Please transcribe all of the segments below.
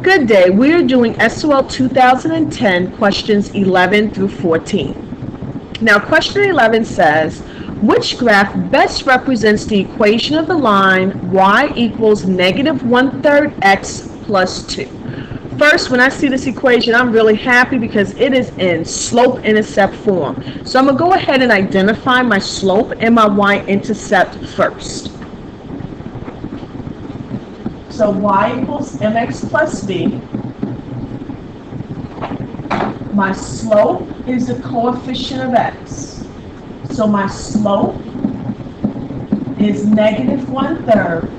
Good day. We are doing SOL 2010 questions 11 through 14. Now, question 11 says, which graph best represents the equation of the line y equals negative 1/3 x plus 2? First, when I see this equation, I'm really happy because it is in slope-intercept form. So I'm going to go ahead and identify my slope and my y-intercept first. So y equals mx plus b. My slope is the coefficient of x. So my slope is negative 1/3.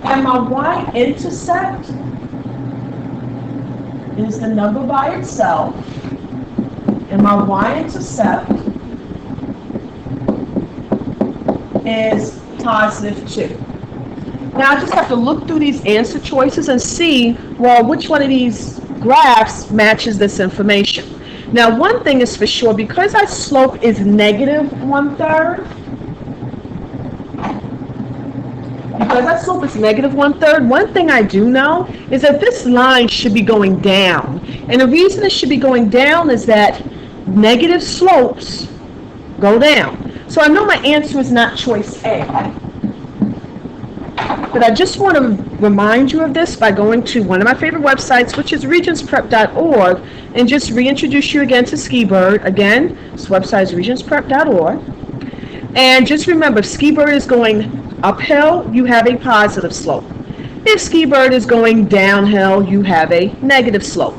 And my y-intercept is the number by itself. And my y-intercept is positive 2. Now I just have to look through these answer choices and see, well, which one of these graphs matches this information. Now one thing is for sure, because our slope is negative 1/3, one thing I do know is that this line should be going down. And the reason it should be going down is that negative slopes go down. So I know my answer is not choice A. But I just want to remind you of this by going to one of my favorite websites, which is regentsprep.org, and just reintroduce you again to Skibird. Again, this website is regentsprep.org. And just remember, if Skibird is going uphill, you have a positive slope. If Skibird is going downhill, you have a negative slope.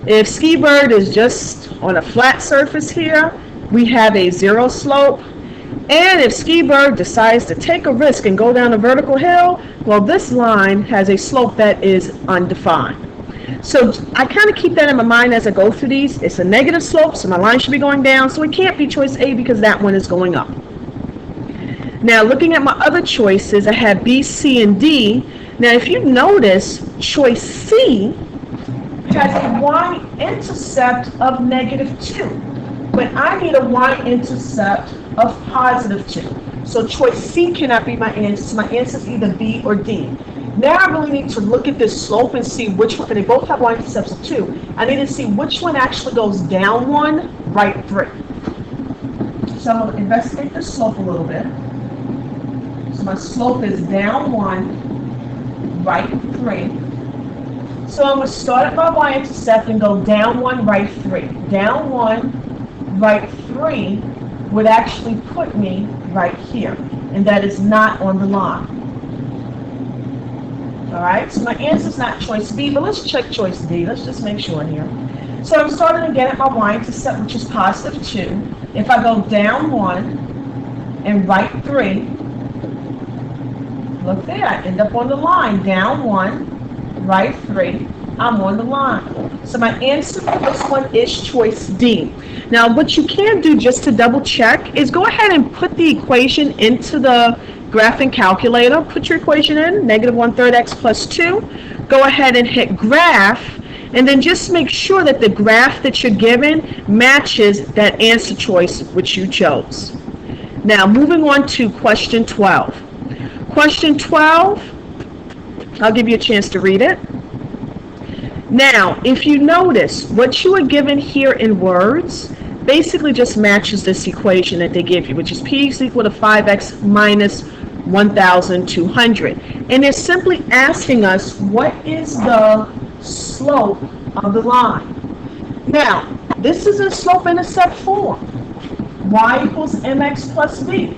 If Skibird is just on a flat surface here, we have a 0 slope. And if Skibird decides to take a risk and go down a vertical hill, well, this line has a slope that is undefined. So I kind of keep that in my mind as I go through these. It's a negative slope, so my line should be going down. So it can't be choice A because that one is going up. Now, looking at my other choices, I have B, C, and D. Now, if you notice, choice C has a y-intercept of negative 2. But I need a y-intercept of positive 2. So choice C cannot be my answer. So my answer is either B or D. Now I really need to look at this slope and see which one, and they both have y-intercepts of 2. I need to see which one actually goes down 1, right 3. So I'm going to investigate the slope a little bit. So my slope is down 1, right 3. So I'm going to start at my y-intercept and go down 1, right 3. Down 1, right 3 would actually put me right here, and that is not on the line. All right, so my answer is not choice B, but let's check choice D. Let's just make sure here. So I'm starting again at my y-intercept, which is positive 2. If I go down 1 and right 3, look there, I end up on the line. Down 1, right 3, I'm on the line. So my answer for this one is choice D. Now, what you can do just to double check is go ahead and put the equation into the graphing calculator. Put your equation in, negative 1/3 x plus 2. Go ahead and hit graph, and then just make sure that the graph that you're given matches that answer choice which you chose. Now, moving on to question 12. Question 12, I'll give you a chance to read it. Now, if you notice, what you are given here in words basically just matches this equation that they give you, which is p is equal to 5x minus 1,200. And they're simply asking us, what is the slope of the line? Now, this is in slope-intercept form. Y equals mx plus b.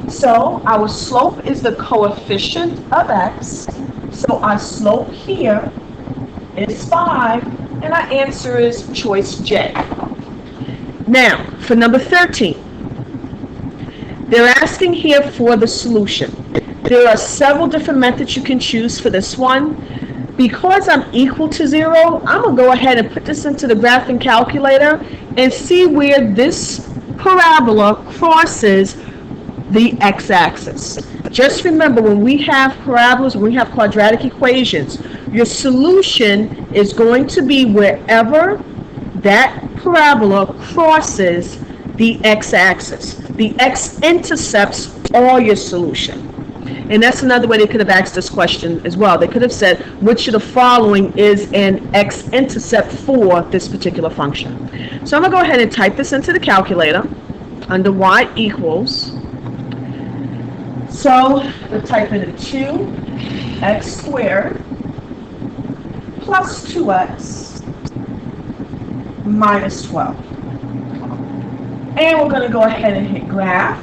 So our slope is the coefficient of x. So our slope here is 5, and our answer is choice J. Now, for number 13, they're asking here for the solution. There are several different methods you can choose for this one. Because I'm equal to 0, I'm going to go ahead and put this into the graphing calculator and see where this parabola crosses the x-axis. Just remember, when we have parabolas, when we have quadratic equations, your solution is going to be wherever that parabola crosses the x-axis. The x-intercepts all your solution. And that's another way they could have asked this question as well. They could have said, which of the following is an x-intercept for this particular function? So I'm going to go ahead and type this into the calculator under y equals. So we'll type in a 2x squared plus 2x minus 12. And we're going to go ahead and hit graph.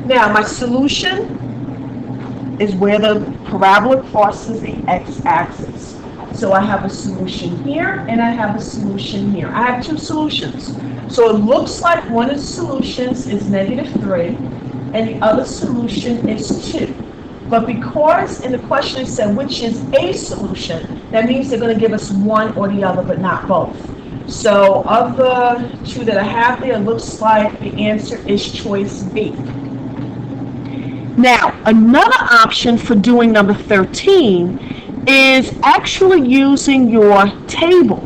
Now my solution is where the parabola crosses the x-axis. So I have a solution here and I have a solution here. I have two solutions. So it looks like one of the solutions is -3 and the other solution is 2. But because in the question it said which is a solution, that means they're going to give us one or the other, but not both. So of the two that I have there, it looks like the answer is choice B. Now, another option for doing number 13 is actually using your table.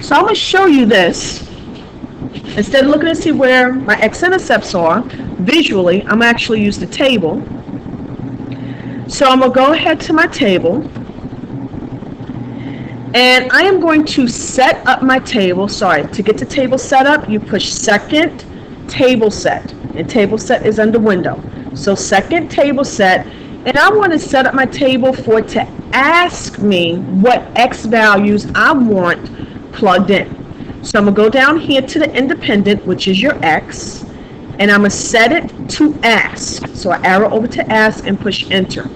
So I'm going to show you this. Instead of looking to see where my x-intercepts are, visually, I'm actually use the table. So I'm going to go ahead to my table, and I am going to set up my table. Sorry, to get the table set up, you push second table set, and table set is under window. So second table set, and I want to set up my table for it to ask me what x values I want plugged in. So I'm going to go down here to the independent, which is your x, and I'm going to set it to ask. So I arrow over to ask and push enter.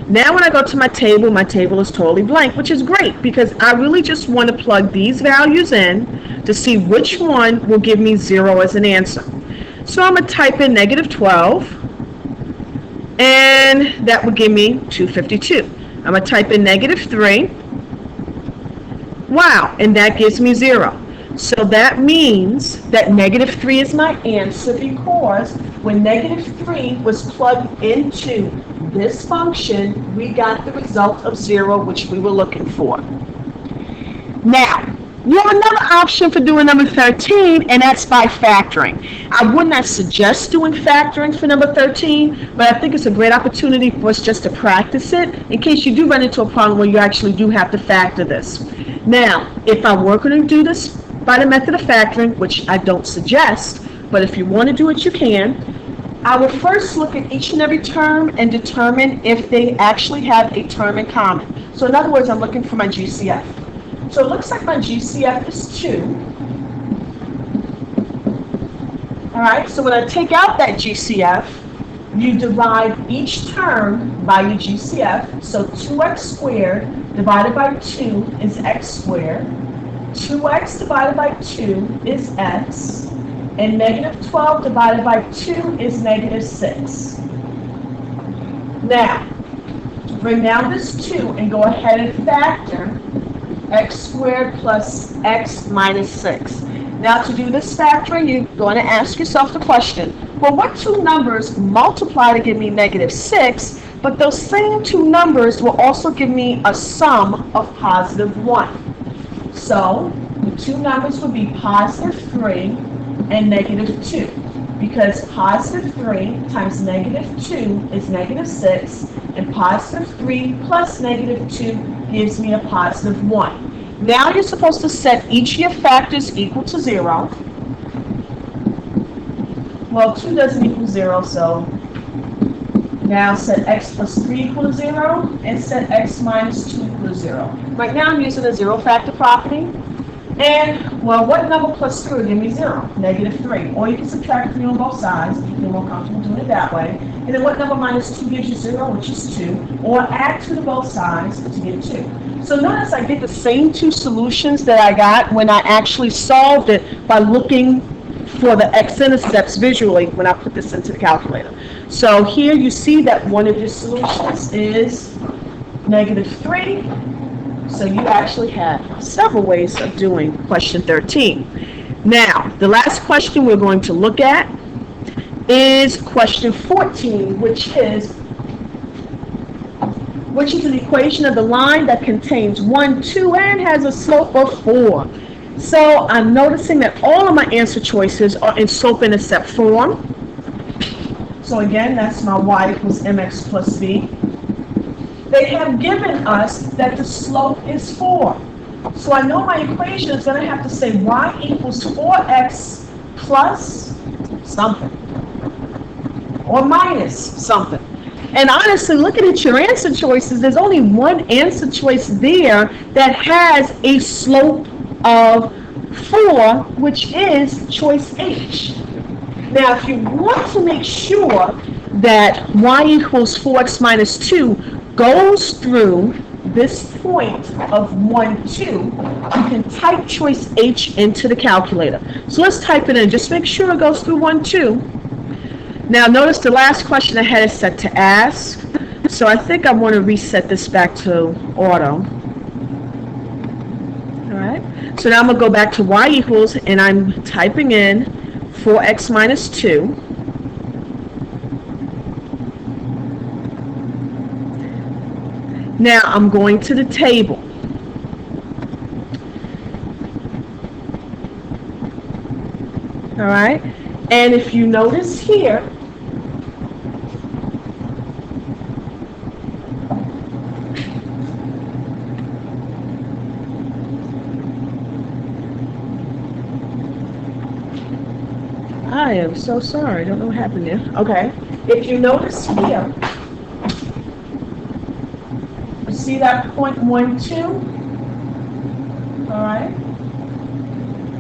Now when I go to my table is totally blank, which is great because I really just want to plug these values in to see which one will give me 0 as an answer. So I'm going to type in -12, and that will give me 252. I'm going to type in -3. Wow, and that gives me 0. So that means that -3 is my answer because when -3 was plugged into this function, we got the result of 0, which we were looking for. Now, you have another option for doing number 13, and that's by factoring. I would not suggest doing factoring for number 13, but I think it's a great opportunity for us just to practice it in case you do run into a problem where you actually do have to factor this. Now, if I were going to do this by the method of factoring, which I don't suggest, but if you want to do it, you can. I will first look at each and every term and determine if they actually have a term in common. So in other words, I'm looking for my GCF. So it looks like my GCF is 2. All right, so when I take out that GCF, you divide each term by your GCF. So 2x squared divided by 2 is x squared. 2x divided by 2 is x. And -12 divided by 2 is -6. Now, bring down this 2 and go ahead and factor x squared plus x minus 6. Now, to do this factoring, you're going to ask yourself the question, well, what two numbers multiply to give me -6, but those same two numbers will also give me a sum of +1. So, the two numbers would be +3 and -2, because +3 times -2 is -6, and +3 plus -2 gives me a +1. Now you're supposed to set each of your factors equal to 0. Well, 2 doesn't equal 0, so now set x plus 3 equal to 0, and set x minus 2 equal to 0. Right now I'm using the zero factor property. And, well, what number plus 3 will give me 0? -3. Or you can subtract 3 on both sides if you feel more comfortable doing it that way. And then what number minus 2 gives you 0, which is 2. Or add 2 to both sides to get 2. So notice I get the same two solutions that I got when I actually solved it by looking for the x-intercepts visually when I put this into the calculator. So here you see that one of your solutions is -3. So you actually have several ways of doing question 13. Now, the last question we're going to look at is question 14, which is an equation of the line that contains 1, 2, and has a slope of 4. So I'm noticing that all of my answer choices are in slope-intercept form. So again, that's my y equals mx plus b. They have given us that the slope is 4. So I know my equation is going to have to say y equals 4x plus something, or minus something. And honestly, looking at your answer choices, there's only one answer choice there that has a slope of 4, which is choice H. Now, if you want to make sure that y equals 4x minus 2 goes through this point of 1, 2, you can type choice H into the calculator. So let's type it in. Just make sure it goes through 1, 2. Now, notice the last question I had is set to ask. So I think I want to reset this back to auto. All right. So now I'm going to go back to y equals, and I'm typing in 4x minus 2. Now I'm going to the table. All right. And if you notice here, I am so sorry. I don't know what happened there. Okay. If you notice here, you see that point 1, 2? All right.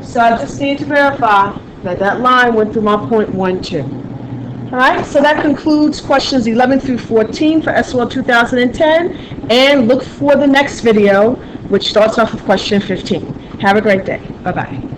So I just need to verify that that line went through my point 1, 2. All right. So that concludes questions 11 through 14 for SOL 2010. And look for the next video, which starts off with question 15. Have a great day. Bye-bye.